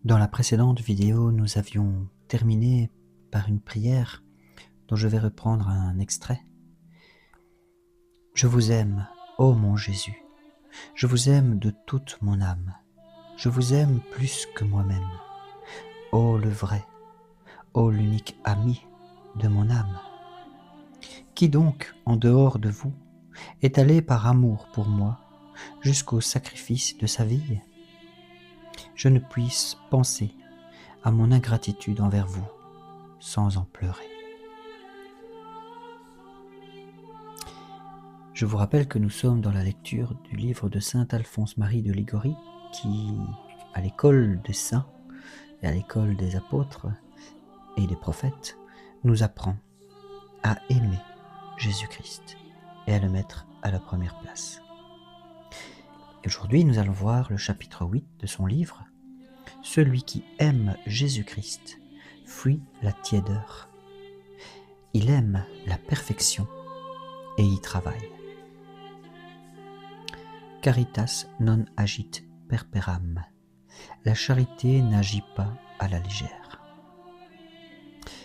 Dans la précédente vidéo, nous avions terminé par une prière dont je vais reprendre un extrait. Je vous aime, ô mon Jésus, je vous aime de toute mon âme, je vous aime plus que moi-même, ô le vrai, ô l'unique ami de mon âme. Qui donc, en dehors de vous, est allé par amour pour moi jusqu'au sacrifice de sa vie? Je ne puisse penser à mon ingratitude envers vous sans en pleurer. Je vous rappelle que nous sommes dans la lecture du livre de saint Alphonse-Marie de Ligorie qui, à l'école des saints et à l'école des apôtres et des prophètes, nous apprend à aimer Jésus-Christ et à le mettre à la première place. Et aujourd'hui, nous allons voir le chapitre 8 de son livre « Celui qui aime Jésus-Christ fuit la tiédeur. Il aime la perfection et y travaille. Caritas non agit perperam. La charité n'agit pas à la légère. »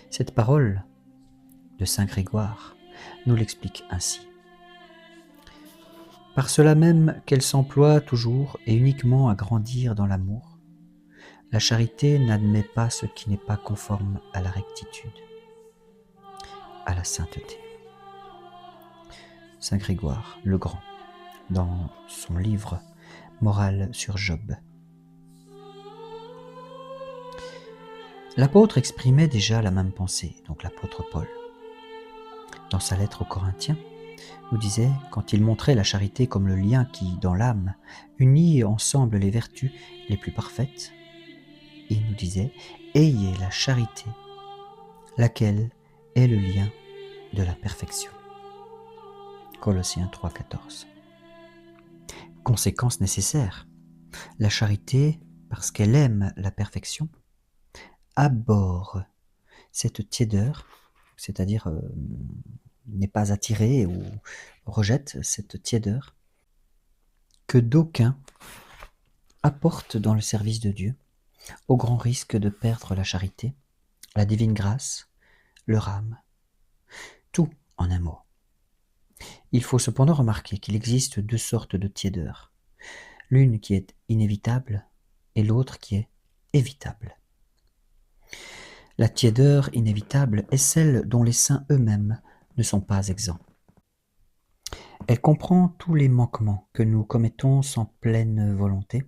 Cette parole de saint Grégoire nous l'explique ainsi. Par cela même qu'elle s'emploie toujours et uniquement à grandir dans l'amour, la charité n'admet pas ce qui n'est pas conforme à la rectitude, à la sainteté. Saint Grégoire le Grand, dans son livre Morale sur Job. L'apôtre exprimait déjà la même pensée, donc l'apôtre Paul. Dans sa lettre aux Corinthiens, nous disait, quand il montrait la charité comme le lien qui, dans l'âme, unit ensemble les vertus les plus parfaites, il nous disait, ayez la charité, laquelle est le lien de la perfection. Colossiens 3,14. Conséquence nécessaire, la charité, parce qu'elle aime la perfection, abhorre cette tiédeur, c'est-à-dire n'est pas attirée ou rejette cette tiédeur que d'aucuns apportent dans le service de Dieu, au grand risque de perdre la charité, la divine grâce, leur âme, tout en un mot. Il faut cependant remarquer qu'il existe deux sortes de tiédeur, l'une qui est inévitable et l'autre qui est évitable. La tiédeur inévitable est celle dont les saints eux-mêmes ne sont pas exempts. Elle comprend tous les manquements que nous commettons sans pleine volonté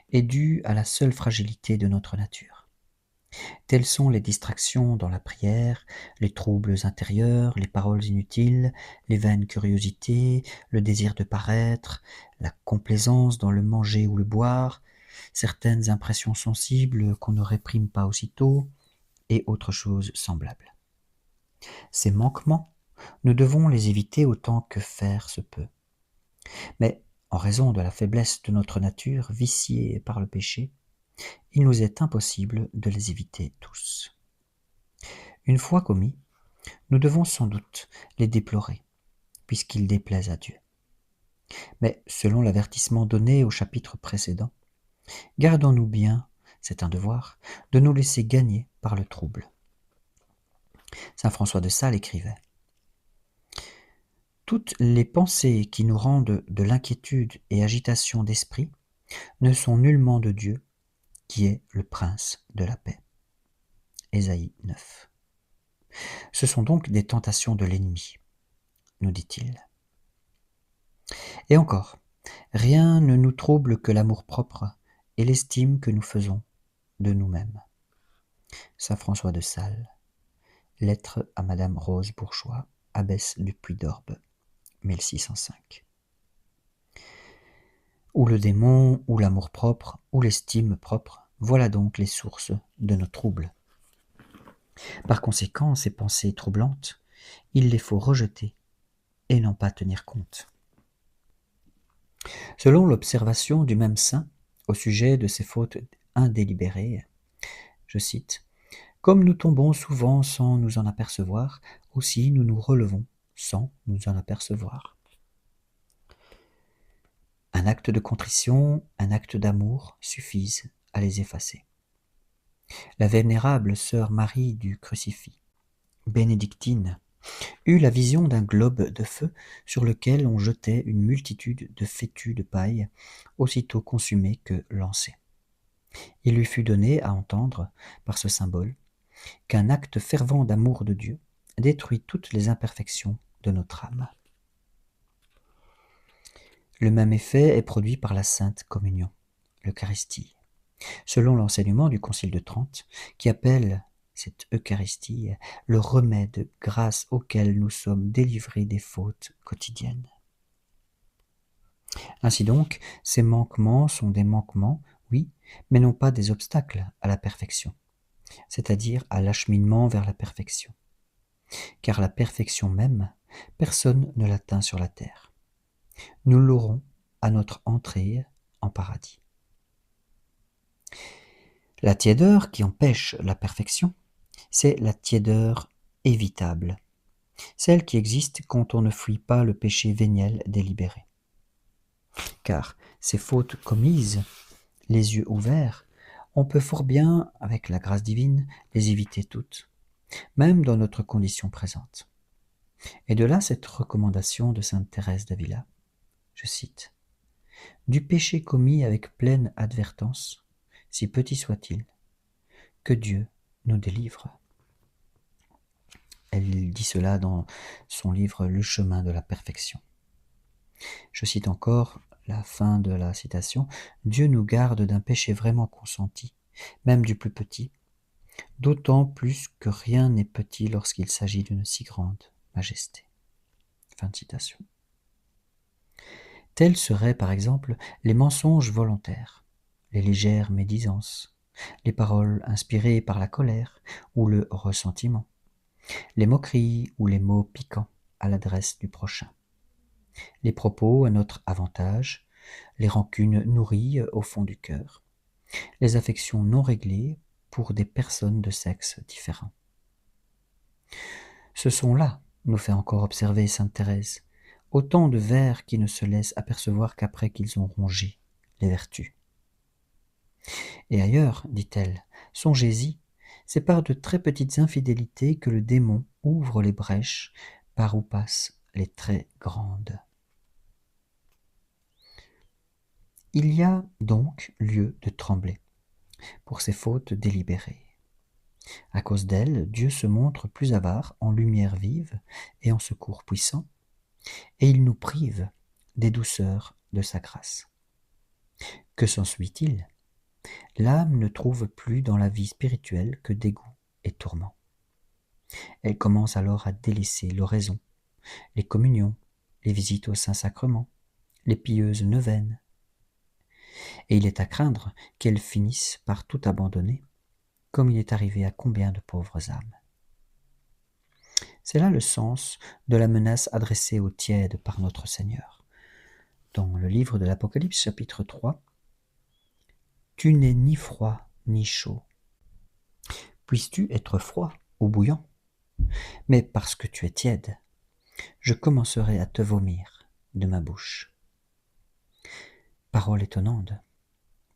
et dus à la seule fragilité de notre nature. Telles sont les distractions dans la prière, les troubles intérieurs, les paroles inutiles, les vaines curiosités, le désir de paraître, la complaisance dans le manger ou le boire, certaines impressions sensibles qu'on ne réprime pas aussitôt, et autres choses semblables. Ces manquements, nous devons les éviter autant que faire se peut. Mais, en raison de la faiblesse de notre nature viciée par le péché, il nous est impossible de les éviter tous. Une fois commis, nous devons sans doute les déplorer, puisqu'ils déplaisent à Dieu. Mais, selon l'avertissement donné au chapitre précédent, gardons-nous bien, c'est un devoir, de nous laisser gagner par le trouble. Saint François de Sales écrivait « Toutes les pensées qui nous rendent de l'inquiétude et agitation d'esprit ne sont nullement de Dieu, qui est le prince de la paix. » Ésaïe 9. Ce sont donc des tentations de l'ennemi, nous dit-il. Et encore, rien ne nous trouble que l'amour-propre et l'estime que nous faisons de nous-mêmes. Saint François de Sales, lettre à Madame Rose Bourgeois, abbesse du Puy d'Orbe, 1605. Ou le démon, ou l'amour-propre, ou l'estime propre, voilà donc les sources de nos troubles. Par conséquent, ces pensées troublantes, il les faut rejeter et n'en pas tenir compte. Selon l'observation du même saint au sujet de ces fautes indélibérées, je cite, « Comme nous tombons souvent sans nous en apercevoir, aussi nous nous relevons sans nous en apercevoir. » Un acte de contrition, un acte d'amour suffisent à les effacer. La vénérable sœur Marie du Crucifix, bénédictine, eut la vision d'un globe de feu sur lequel on jetait une multitude de fétus de paille, aussitôt consumés que lancés. Il lui fut donné à entendre, par ce symbole, qu'un acte fervent d'amour de Dieu détruit toutes les imperfections de notre âme. Le même effet est produit par la Sainte Communion, l'Eucharistie, selon l'enseignement du Concile de Trente, qui appelle cette Eucharistie le remède grâce auquel nous sommes délivrés des fautes quotidiennes. Ainsi donc, ces manquements sont des manquements, oui, mais non pas des obstacles à la perfection, c'est-à-dire à l'acheminement vers la perfection. Car la perfection même, personne ne l'atteint sur la terre. Nous l'aurons à notre entrée en paradis. La tiédeur qui empêche la perfection, c'est la tiédeur évitable, celle qui existe quand on ne fuit pas le péché véniel délibéré. Car ces fautes commises, les yeux ouverts, on peut fort bien, avec la grâce divine, les éviter toutes, même dans notre condition présente. Et de là cette recommandation de sainte Thérèse d'Avila, je cite, « Du péché commis avec pleine advertance, si petit soit-il, que Dieu nous délivre. » Elle dit cela dans son livre « Le chemin de la perfection ». Je cite encore la fin de la citation, « Dieu nous garde d'un péché vraiment consenti, même du plus petit, d'autant plus que rien n'est petit lorsqu'il s'agit d'une si grande majesté. » Fin de citation. Tels seraient par exemple les mensonges volontaires, les légères médisances, les paroles inspirées par la colère ou le ressentiment, les moqueries ou les mots piquants à l'adresse du prochain, les propos à notre avantage, les rancunes nourries au fond du cœur, les affections non réglées pour des personnes de sexe différent. Ce sont là, nous fait encore observer sainte Thérèse, autant de vers qui ne se laissent apercevoir qu'après qu'ils ont rongé les vertus. Et ailleurs, dit-elle, songez-y, c'est par de très petites infidélités que le démon ouvre les brèches par où passent les très grandes. Il y a donc lieu de trembler pour ces fautes délibérées. À cause d'elles, Dieu se montre plus avare en lumière vive et en secours puissant, et il nous prive des douceurs de sa grâce. Que s'ensuit-il ? L'âme ne trouve plus dans la vie spirituelle que dégoût et tourment. Elle commence alors à délaisser l'oraison, les communions, les visites au Saint-Sacrement, les pieuses neuvaines. Et il est à craindre qu'elle finisse par tout abandonner, comme il est arrivé à combien de pauvres âmes. C'est là le sens de la menace adressée aux tièdes par notre Seigneur. Dans le livre de l'Apocalypse, chapitre 3, « Tu n'es ni froid ni chaud. Puisses-tu être froid ou bouillant ? Mais parce que tu es tiède, je commencerai à te vomir de ma bouche. » Parole étonnante.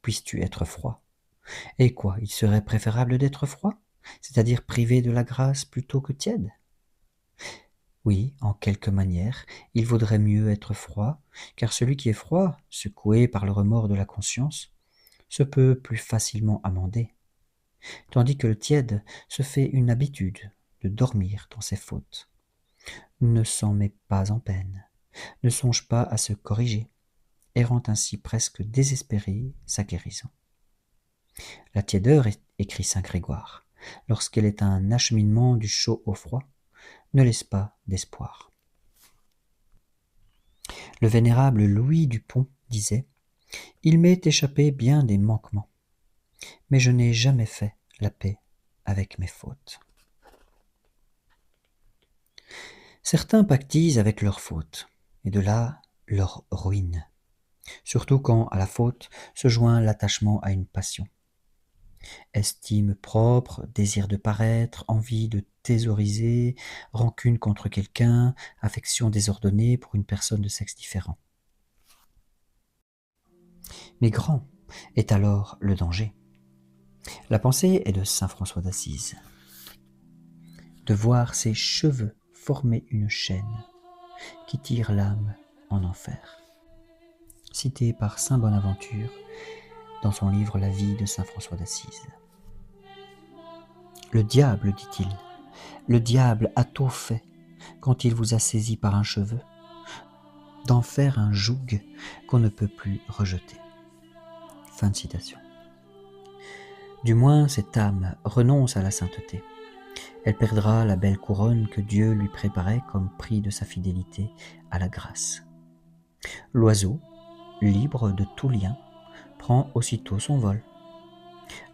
Puisses-tu être froid ? Et quoi, il serait préférable d'être froid, c'est-à-dire privé de la grâce plutôt que tiède ? Oui, en quelque manière, il vaudrait mieux être froid, car celui qui est froid, secoué par le remords de la conscience, se peut plus facilement amender, tandis que le tiède se fait une habitude de dormir dans ses fautes, ne s'en met pas en peine, ne songe pas à se corriger, et rend ainsi presque désespérée sa guérison. La tiédeur, écrit saint Grégoire, lorsqu'elle est un acheminement du chaud au froid, ne laisse pas d'espoir. Le vénérable Louis Dupont disait « Il m'est échappé bien des manquements, mais je n'ai jamais fait la paix avec mes fautes. » Certains pactisent avec leurs fautes, et de là leur ruine, surtout quand à la faute se joint l'attachement à une passion. Estime propre, désir de paraître, envie de thésauriser, rancune contre quelqu'un, affection désordonnée pour une personne de sexe différent. Mais grand est alors le danger. La pensée est de saint François d'Assise. De voir ses cheveux former une chaîne qui tire l'âme en enfer. Cité par saint Bonaventure dans son livre La vie de saint François d'Assise. Le diable, dit-il, le diable a tôt fait, quand il vous a saisi par un cheveu, d'en faire un joug qu'on ne peut plus rejeter. Fin de citation. Du moins, cette âme renonce à la sainteté. Elle perdra la belle couronne que Dieu lui préparait comme prix de sa fidélité à la grâce. L'oiseau, libre de tout lien, prend aussitôt son vol.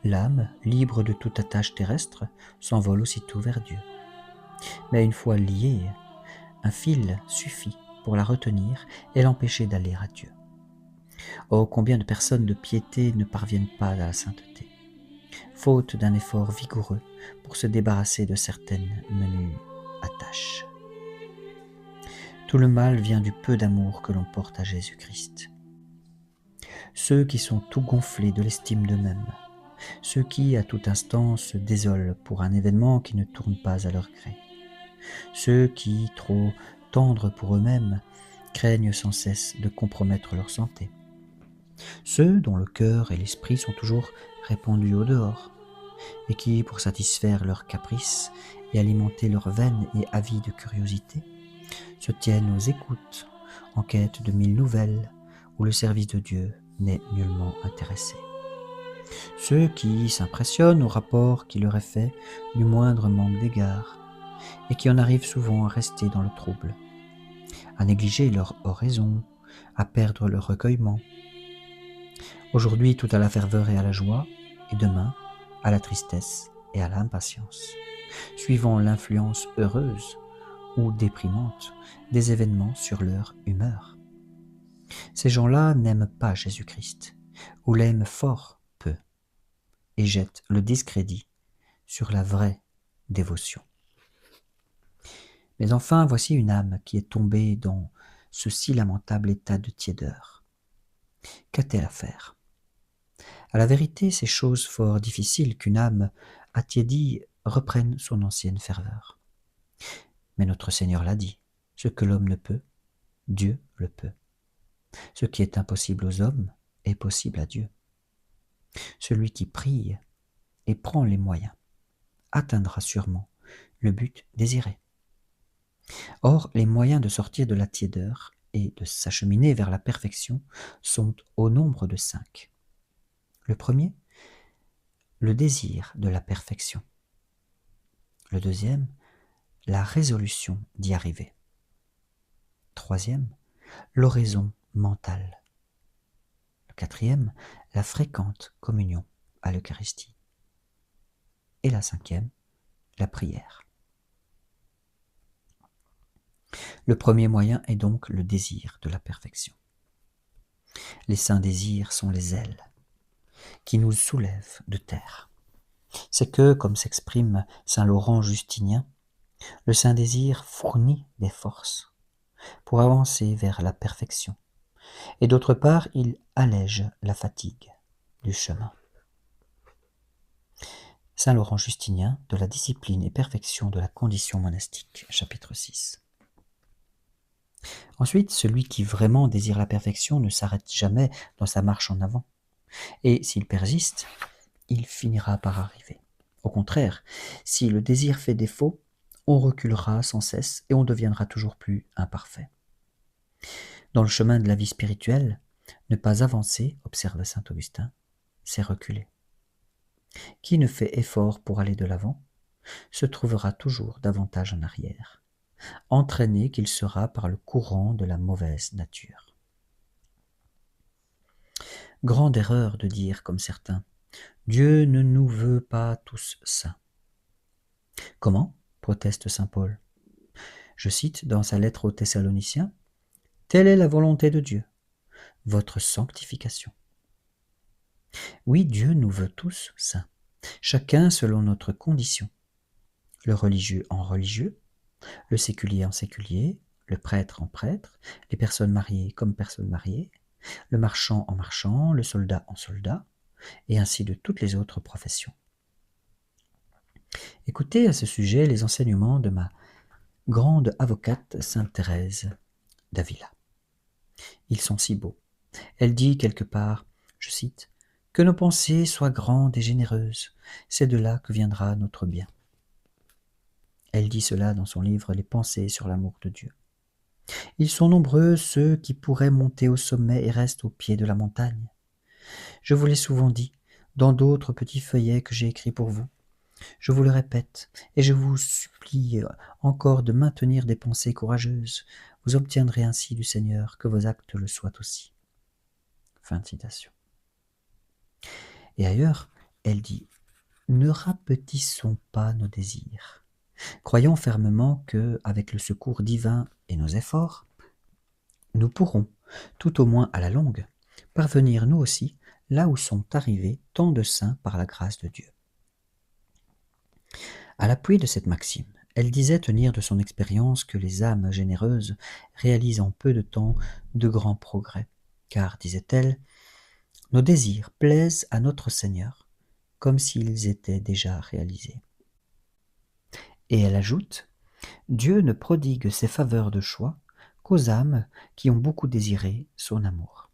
L'âme, libre de toute attache terrestre, s'envole aussitôt vers Dieu. Mais une fois liée, un fil suffit pour la retenir et l'empêcher d'aller à Dieu. Oh, combien de personnes de piété ne parviennent pas à la sainteté, faute d'un effort vigoureux pour se débarrasser de certaines menues attaches. Tout le mal vient du peu d'amour que l'on porte à Jésus-Christ. Ceux qui sont tout gonflés de l'estime d'eux-mêmes, ceux qui, à tout instant, se désolent pour un événement qui ne tourne pas à leur gré, ceux qui, trop tendres pour eux-mêmes, craignent sans cesse de compromettre leur santé, ceux dont le cœur et l'esprit sont toujours répandus au dehors, et qui, pour satisfaire leurs caprices et alimenter leurs vaines et avides curiosités, se tiennent aux écoutes, en quête de mille nouvelles, où le service de Dieu n'est nullement intéressé. Ceux qui s'impressionnent au rapport qui leur est fait du moindre manque d'égard, et qui en arrivent souvent à rester dans le trouble, à négliger leur oraison, à perdre leur recueillement. Aujourd'hui, tout à la ferveur et à la joie, et demain, à la tristesse et à l'impatience, suivant l'influence heureuse ou déprimante des événements sur leur humeur. Ces gens-là n'aiment pas Jésus-Christ, ou l'aiment fort peu, et jettent le discrédit sur la vraie dévotion. Mais enfin, voici une âme qui est tombée dans ce si lamentable état de tiédeur. Qu'a-t-elle à faire ? À la vérité, c'est chose fort difficile qu'une âme attiédie reprenne son ancienne ferveur. Mais notre Seigneur l'a dit, ce que l'homme ne peut, Dieu le peut. Ce qui est impossible aux hommes est possible à Dieu. Celui qui prie et prend les moyens atteindra sûrement le but désiré. Or, les moyens de sortir de la tiédeur et de s'acheminer vers la perfection sont au nombre de 5. Le premier, le désir de la perfection. Le deuxième, la résolution d'y arriver. Troisième, l'oraison mentale. Le quatrième, la fréquente communion à l'Eucharistie. Et la cinquième, la prière. Le premier moyen est donc le désir de la perfection. Les saints désirs sont les ailes qui nous soulèvent de terre. C'est que, comme s'exprime saint Laurent Justinien, le saint désir fournit des forces pour avancer vers la perfection, et d'autre part, il allège la fatigue du chemin. Saint Laurent Justinien, de la discipline et perfection de la condition monastique, chapitre 6. Ensuite, celui qui vraiment désire la perfection ne s'arrête jamais dans sa marche en avant, et s'il persiste, il finira par arriver. Au contraire, si le désir fait défaut, on reculera sans cesse et on deviendra toujours plus imparfait. Dans le chemin de la vie spirituelle, ne pas avancer, observe saint Augustin, c'est reculer. Qui ne fait effort pour aller de l'avant se trouvera toujours davantage en arrière, entraîné qu'il sera par le courant de la mauvaise nature. Grande erreur de dire, comme certains, « Dieu ne nous veut pas tous saints ». Comment ? Proteste saint Paul. Je cite dans sa lettre aux Thessaloniciens, « Telle est la volonté de Dieu, votre sanctification ». Oui, Dieu nous veut tous saints, chacun selon notre condition, le religieux en religieux, le séculier en séculier, le prêtre en prêtre, les personnes mariées comme personnes mariées, le marchand en marchand, le soldat en soldat, et ainsi de toutes les autres professions. Écoutez à ce sujet les enseignements de ma grande avocate Sainte Thérèse d'Avila. Ils sont si beaux. Elle dit quelque part, je cite, « Que nos pensées soient grandes et généreuses, c'est de là que viendra notre bien. » Elle dit cela dans son livre « Les pensées sur l'amour de Dieu ». Ils sont nombreux ceux qui pourraient monter au sommet et restent au pied de la montagne. Je vous l'ai souvent dit, dans d'autres petits feuillets que j'ai écrits pour vous. Je vous le répète, et je vous supplie encore de maintenir des pensées courageuses. Vous obtiendrez ainsi du Seigneur que vos actes le soient aussi. Fin de citation. Et ailleurs, elle dit « Ne rapetissons pas nos désirs. Croyons fermement que, avec le secours divin et nos efforts, nous pourrons, tout au moins à la longue, parvenir nous aussi là où sont arrivés tant de saints par la grâce de Dieu. » À l'appui de cette maxime, elle disait tenir de son expérience que les âmes généreuses réalisent en peu de temps de grands progrès, car, disait-elle, nos désirs plaisent à notre Seigneur, comme s'ils étaient déjà réalisés. Et elle ajoute, Dieu ne prodigue ses faveurs de choix qu'aux âmes qui ont beaucoup désiré son amour.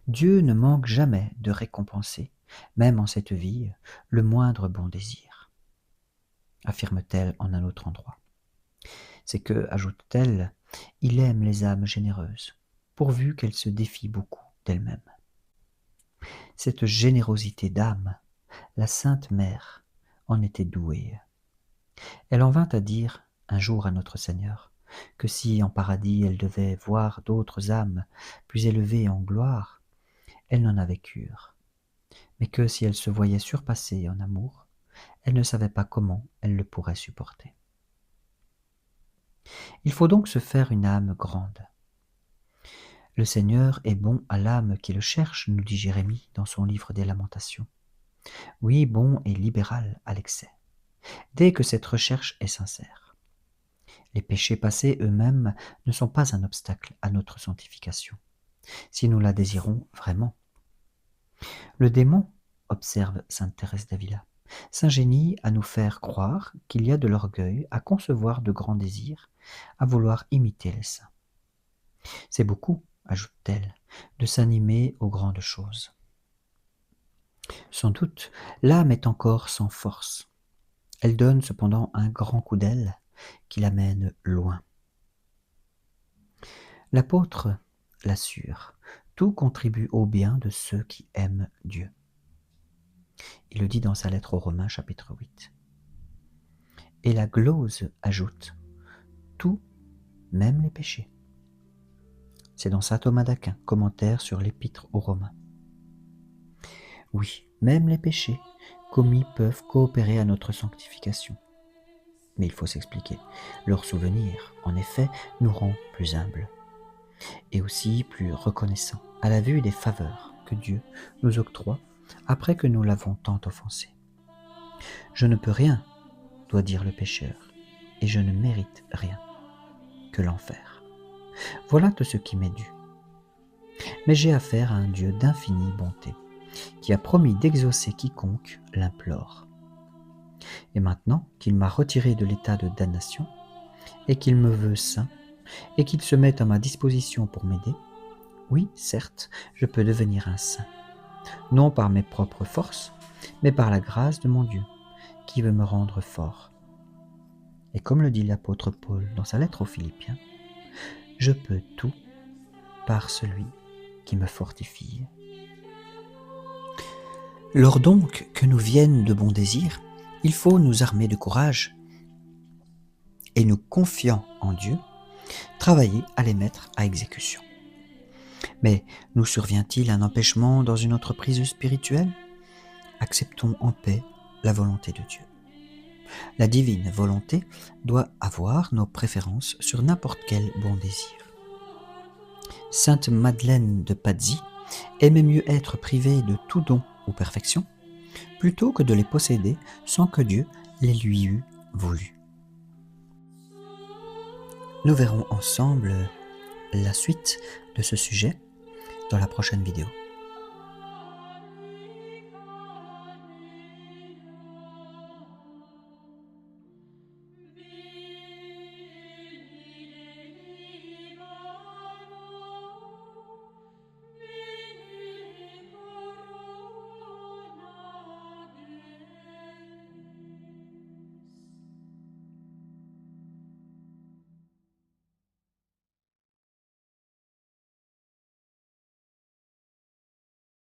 Dieu ne manque jamais de récompenser, même en cette vie, le moindre bon désir, affirme-t-elle en un autre endroit. C'est que, ajoute-t-elle, il aime les âmes généreuses, pourvu qu'elles se défient beaucoup d'elles-mêmes. Cette générosité d'âme, la Sainte Mère en était douée. Elle en vint à dire un jour à notre Seigneur que si en paradis elle devait voir d'autres âmes plus élevées en gloire, elle n'en avait cure, mais que si elle se voyait surpassée en amour, elle ne savait pas comment elle le pourrait supporter. Il faut donc se faire une âme grande. Le Seigneur est bon à l'âme qui le cherche, nous dit Jérémie dans son livre des Lamentations. Oui, bon et libéral à l'excès, dès que cette recherche est sincère. Les péchés passés eux-mêmes ne sont pas un obstacle à notre sanctification, si nous la désirons vraiment. Le démon, observe sainte Thérèse d'Avila, s'ingénie à nous faire croire qu'il y a de l'orgueil à concevoir de grands désirs, à vouloir imiter les saints. C'est beaucoup, ajoute-t-elle, de s'animer aux grandes choses. Sans doute, l'âme est encore sans force. Elle donne cependant un grand coup d'aile qui l'amène loin. L'apôtre l'assure, tout contribue au bien de ceux qui aiment Dieu. Il le dit dans sa lettre aux Romains, chapitre 8. Et la glose ajoute, tout, même les péchés. C'est dans saint Thomas d'Aquin, commentaire sur l'épître aux Romains. Oui, même les péchés commis peuvent coopérer à notre sanctification. Mais il faut s'expliquer. Leur souvenir, en effet, nous rend plus humbles et aussi plus reconnaissants à la vue des faveurs que Dieu nous octroie après que nous l'avons tant offensé. Je ne peux rien, doit dire le pécheur, et je ne mérite rien que l'enfer. Voilà tout ce qui m'est dû. Mais j'ai affaire à un Dieu d'infinie bonté, qui a promis d'exaucer quiconque l'implore. Et maintenant qu'il m'a retiré de l'état de damnation, et qu'il me veut saint, et qu'il se met à ma disposition pour m'aider, oui, certes, je peux devenir un saint, non par mes propres forces, mais par la grâce de mon Dieu, qui veut me rendre fort. Et comme le dit l'apôtre Paul dans sa lettre aux Philippiens, je peux tout par celui qui me fortifie. Lors donc que nous viennent de bons désirs, il faut nous armer de courage et nous confiant en Dieu, travailler à les mettre à exécution. Mais nous survient-il un empêchement dans une entreprise spirituelle? Acceptons en paix la volonté de Dieu. La divine volonté doit avoir nos préférences sur n'importe quel bon désir. Sainte Madeleine de Pazzi aimait mieux être privée de tout don ou perfection, plutôt que de les posséder sans que Dieu les lui eût voulu. Nous verrons ensemble la suite de ce sujet dans la prochaine vidéo.